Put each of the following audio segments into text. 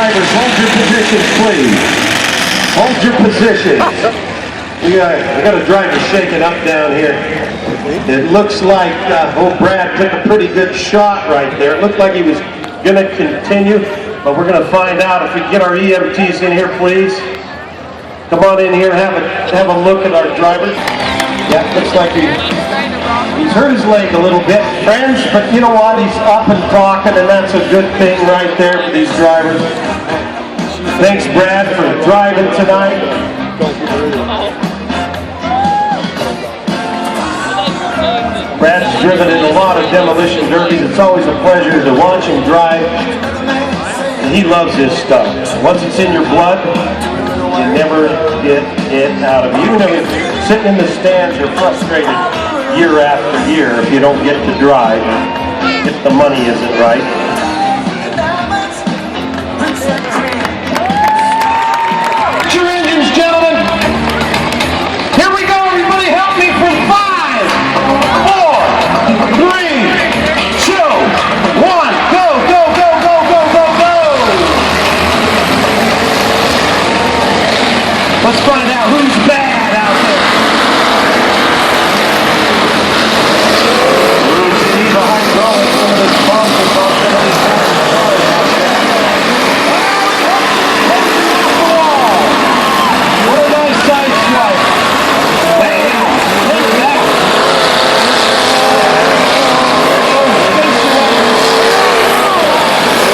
drivers, hold your positions, please. Hold your positions. We got a driver shaking up down here. It looks like old Brad took a pretty good shot right there. It looked like he was going to continue, but we're going to find out. If we get our EMTs in here, please. Come on in here, have a look at our driver. Yeah, looks like he's hurt his leg a little bit, friends, but you know what? He's up and talking, and that's a good thing right there for these drivers. Thanks, Brad, for driving tonight. Brad's driven in a lot of demolition derbies. It's always a pleasure to watch him drive. And he loves his stuff. Once it's in your blood, you never get it out of you. Even if you're sitting in the stands, you're frustrated year after year if you don't get to drive, if the money isn't right. Get your engines, gentlemen. Here we go, everybody. Help me for 5, 4, 3, 2, 1. Go, go, go, go, go, go, go. Let's find out who's bad out there. You see the hydraulics of this bump is on some of these cars out there. What a nice side swipe. Bam! Look at that.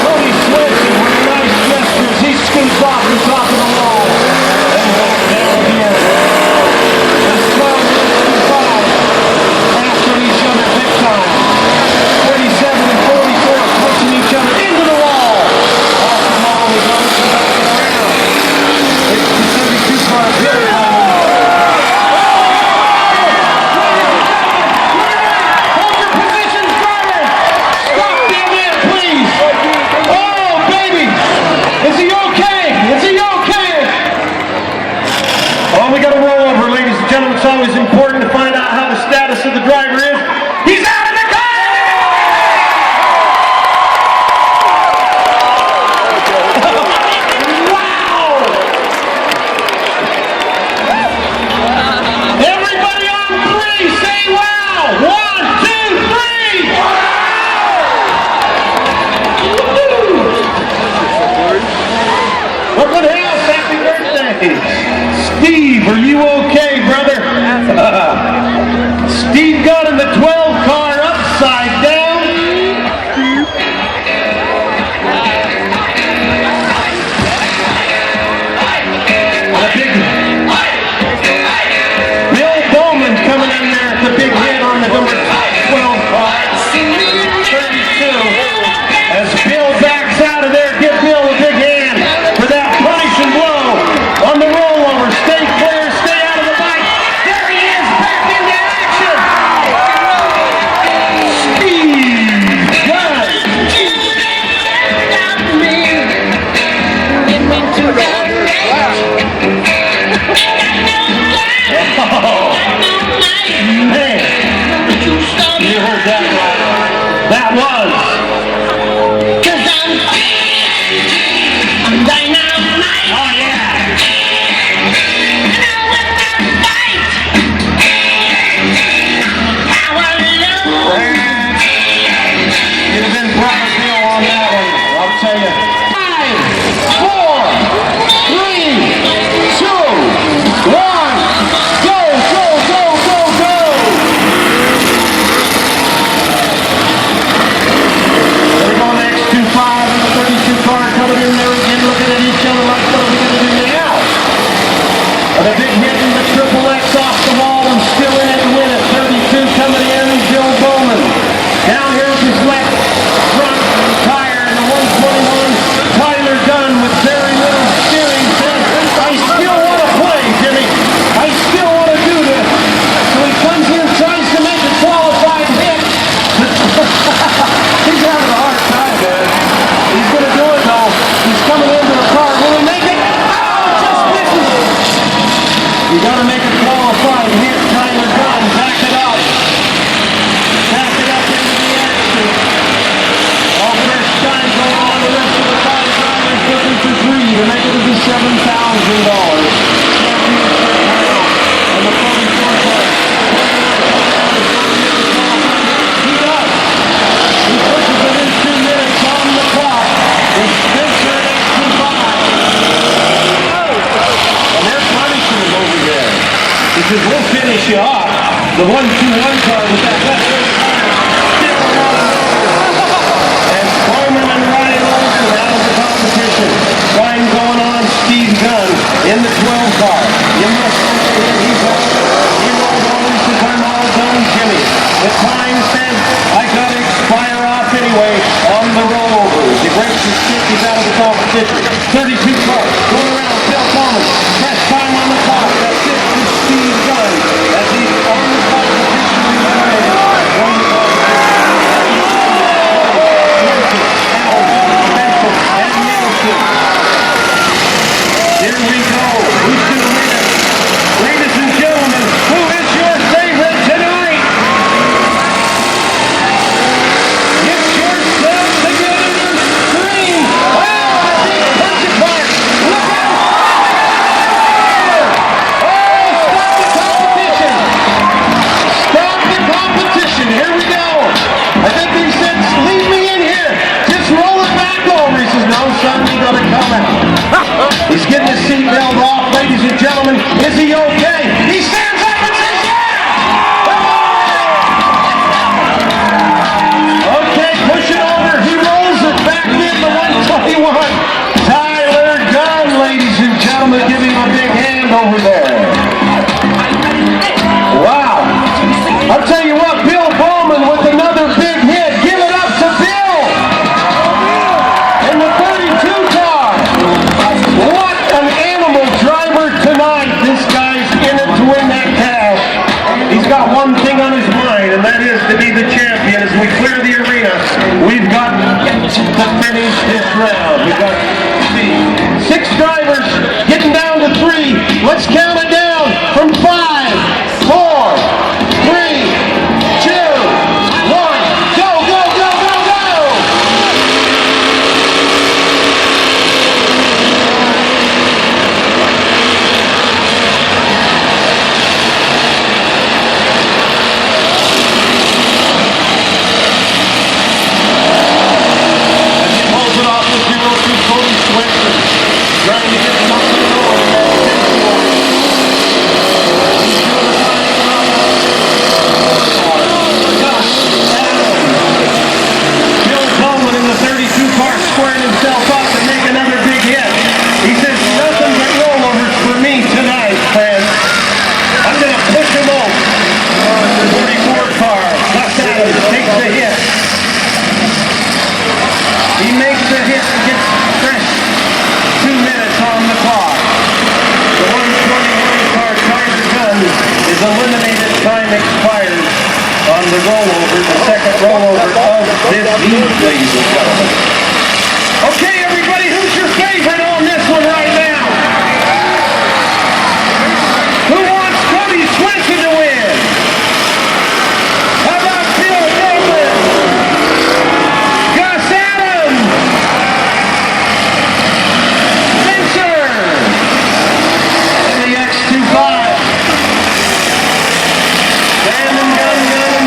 Cody Swenson with nice gestures. He scoots off the top of the wall. And there he is. Just 12 and 5 after each other big time. 37 and 44 pushing each other into the wall. Off the wall we go. Around. It's the 72 car period. Hold your positions, driver. Stop being in, please. Oh, baby. Is he okay? Is he okay? Oh, we got to roll over, ladies and gentlemen. It's always important to find out how the status of the driver is. He's out of the car! Wow! Everybody on 3, say wow! 1, 2, 3! Brooklyn House, happy birthday! Steve, are you okay, brother? Steve got in the 12 car upside down. Bill Bowman coming in there at the big hit on the number 12 car. 32. As Bill backs out of there, give Bill a big hand for that punishing blow on the roll. The 1-2-1 car with that left rear tire. And Bowman and Ryan Olsen out of the competition. Line going on, Steve Gunn in the 12 car. You must he rolled on, he says, I'm all done, Jimmy. The time says, I gotta expire off anyway on the rollovers. He breaks his stick, he's out of the competition. 32 car, going around, Bill Bowman. Best time on the clock. That's it for Steve Gunn. As he's on the competition. Here we go. Who's going to win it? Ladies and gentlemen, who is your favorite tonight? Get yourself together and scream. Oh, I think punch it back. Look out. Oh, stop the competition. Stop the competition. Here we go. I think he said, leave me in here. Just roll it back over. He says, no, son, you got to come out. He's getting his seatbelt off, ladies and gentlemen. Is he okay? He stands up and says, yeah! Okay, push it over. He rolls it back in the 121. Tyler Gunn, ladies and gentlemen. Give him a big hand over there. Wow. I'll tell you what, Bill Bowman with another big hit. Give it up to Bill. In the 32 car. What an animal driver tonight. This guy's in it to win that cash. He's got one thing on his mind, and that is to be the champion. As we clear the arena, we've got to finish this round. We've got 6 drivers getting down to 3. Let's count it down from 5, 4, 3, 2, 1. Go, go, go, go, go! As he pulls it off with 0-2 Cody Swenson, trying to get something going in that 10-4. He's doing the time. Bill Bowman in the 32 car squaring himself up to make another big hit. He says, nothing but rollovers for me tonight, friends. I'm going to push him over. The 44 car, Gus Adams takes the hit. He makes the hit and gets fresh 2 minutes on the clock. The 121 car, Tyler Gunn, is eliminated. Time expires on the rollover, the second rollover of this heat, ladies and gentlemen. Okay, everybody, who's your favorite on this one right now? Who wants Cody Swenson to win? How about Bill Bowman? Gus Adams? Spencer? And the X25. Brandon Gunn,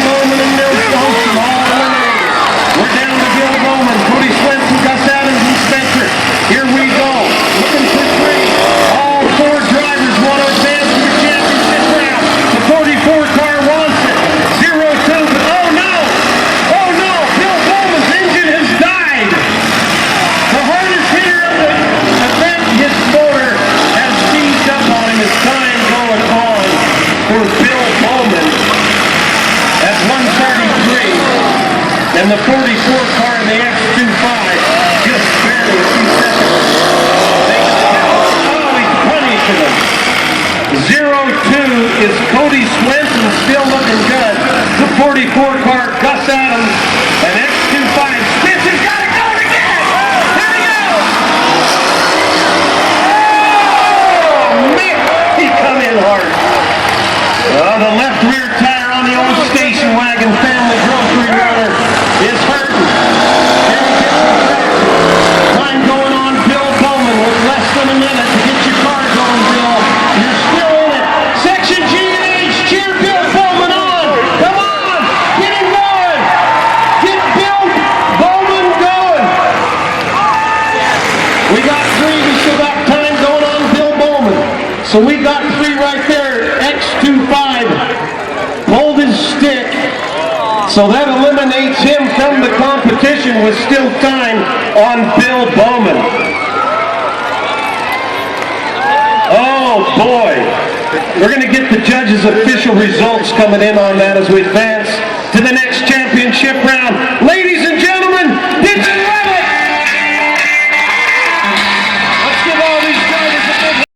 Bowman, and Mills Olsen all eliminated. We're down to Bill Bowman, Cody Swenson, Gus Adams, and Spencer. Here we go. Looking for 3. All 4 drivers want to advance to the championship round. The 44 car wants it. 0-2. Oh no! Oh no! Bill Bowman's engine has died. The hardest hitter of the event, his motor has seized up on him. His time going on for Bill Bowman at 1:33, and the 44 car in the X25 just barely a few seconds. Oh, he's punishing him. 0-2 is Cody Swenson, still looking good. The 44 car, Gus Adams, and X25. Spencer's got it going again. Here he goes. Oh, man, he come in hard. The left rear tire on the old station wagon family grocery runner is hurting. Here he gets the track. Time going on, Bill Bowman with less than a minute to get your car going, Bill. You're still in it. Section G and H, cheer Bill Bowman on. Come on, get him going. Get Bill Bowman going. We got 3. We still got time going on, Bill Bowman. So we got 3 right there. X25. So that eliminates him from the competition with still time on Bill Bowman. Oh boy. We're going to get the judges' official results coming in on that as we advance to the next championship round.